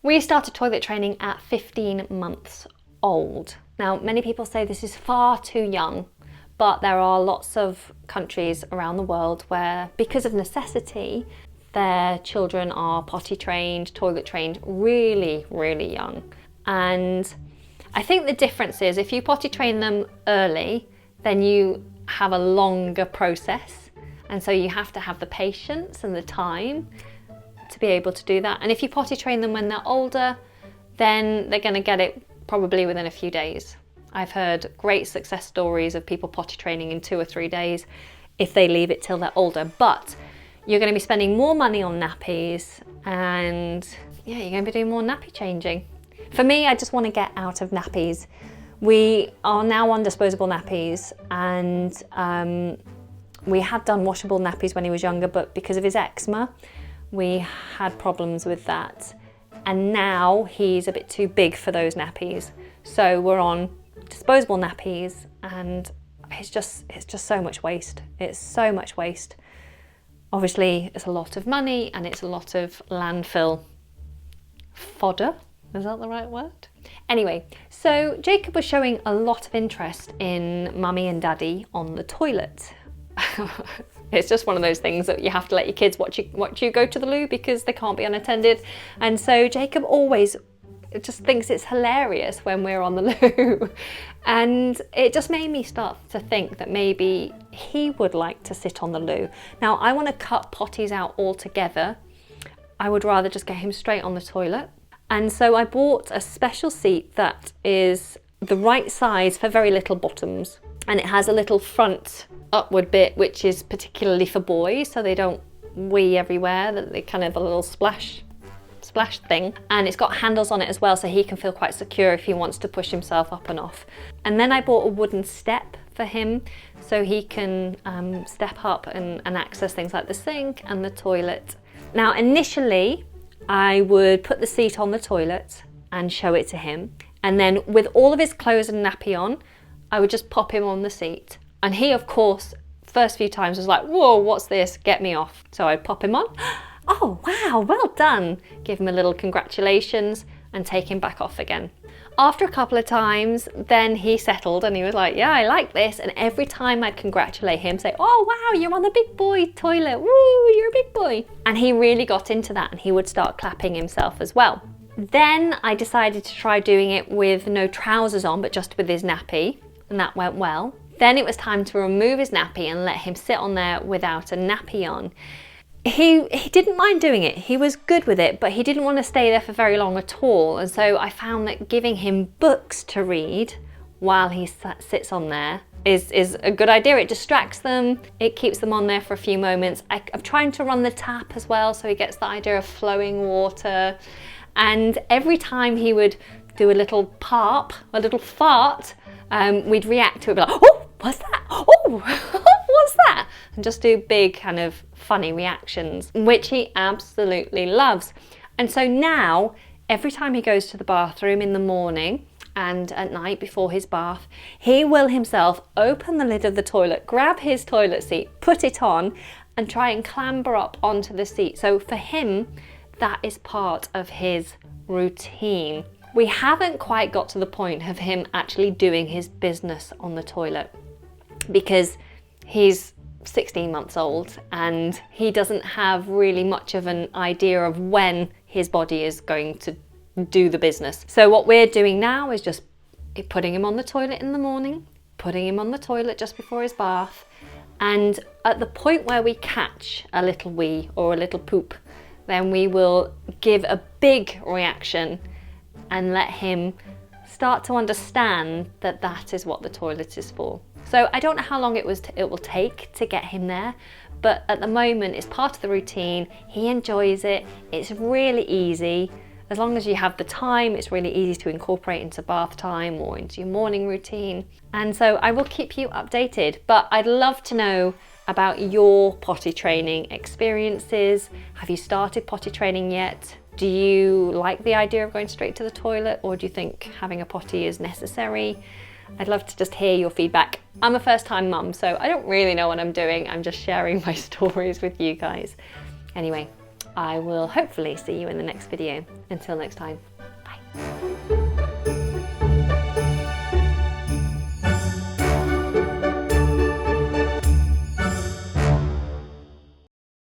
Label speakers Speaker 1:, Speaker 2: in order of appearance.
Speaker 1: We started toilet training at 15 months old. Now, many people say this is far too young, but there are lots of countries around the world where, because of necessity, their children are potty trained, toilet trained really, really young. And I think the difference is if you potty train them early, then you have a longer process. And so you have to have the patience and the time to be able to do that. And if you potty train them when they're older, then they're going to get it probably within a few days. I've heard great success stories of people potty training in 2 or 3 days if they leave it till they're older. But you're going to be spending more money on nappies, and yeah, you're going to be doing more nappy changing. For me, I just want to get out of nappies. We are now on disposable nappies, and we had done washable nappies when he was younger, but because of his eczema, we had problems with that. And now he's a bit too big for those nappies. So we're on disposable nappies, and it's just so much waste. It's so much waste. Obviously, it's a lot of money and it's a lot of landfill fodder. Is that the right word? Anyway, so Jacob was showing a lot of interest in mummy and daddy on the toilet. It's just one of those things that you have to let your kids watch you go to the loo because they can't be unattended. And so Jacob always just thinks it's hilarious when we're on the loo. And it just made me start to think that maybe he would like to sit on the loo. Now, I want to cut potties out altogether. I would rather just get him straight on the toilet. And so I bought a special seat that is the right size for very little bottoms. And it has a little front upward bit, which is particularly for boys, so they don't wee everywhere, that they kind of a little splash thing. And it's got handles on it as well, so he can feel quite secure if he wants to push himself up and off. And then I bought a wooden step for him, so he can step up and access things like the sink and the toilet. Now, initially, I would put the seat on the toilet and show it to him. And then with all of his clothes and nappy on, I would just pop him on the seat. And he, of course, first few times was like, whoa, what's this? Get me off. So I'd pop him on. Oh, wow, well done. Give him a little congratulations and take him back off again. After a couple of times, then he settled and he was like, yeah, I like this. And every time I'd congratulate him, say, oh, wow, you're on the big boy toilet. Woo, you're a big boy. And he really got into that, and he would start clapping himself as well. Then I decided to try doing it with no trousers on, but just with his nappy. And that went well. Then it was time to remove his nappy and let him sit on there without a nappy on. He didn't mind doing it. He was good with it, but he didn't want to stay there for very long at all. And so I found that giving him books to read while he sits on there is a good idea. It distracts them. It keeps them on there for a few moments. I'm trying to run the tap as well, so he gets the idea of flowing water. And every time he would do a little parp, a little fart, we'd react to it, be like, oh, what's that? Oh, what's that? And just do big kind of funny reactions, which he absolutely loves. And so now, every time he goes to the bathroom in the morning and at night before his bath, he will himself open the lid of the toilet, grab his toilet seat, put it on, and try and clamber up onto the seat. So for him, that is part of his routine. We haven't quite got to the point of him actually doing his business on the toilet because he's 16 months old and he doesn't have really much of an idea of when his body is going to do the business. So what we're doing now is just putting him on the toilet in the morning, putting him on the toilet just before his bath, and at the point where we catch a little wee or a little poop, then we will give a big reaction and let him start to understand that that is what the toilet is for. So I don't know how long it will take to get him there, but at the moment it's part of the routine. He enjoys it. It's really easy. As long as you have the time, it's really easy to incorporate into bath time or into your morning routine. And so I will keep you updated, but I'd love to know about your potty training experiences. Have you started potty training yet? Do you like the idea of going straight to the toilet, or do you think having a potty is necessary? I'd love to just hear your feedback. I'm a first-time mum, so I don't really know what I'm doing. I'm just sharing my stories with you guys. Anyway, I will hopefully see you in the next video. Until next time, bye.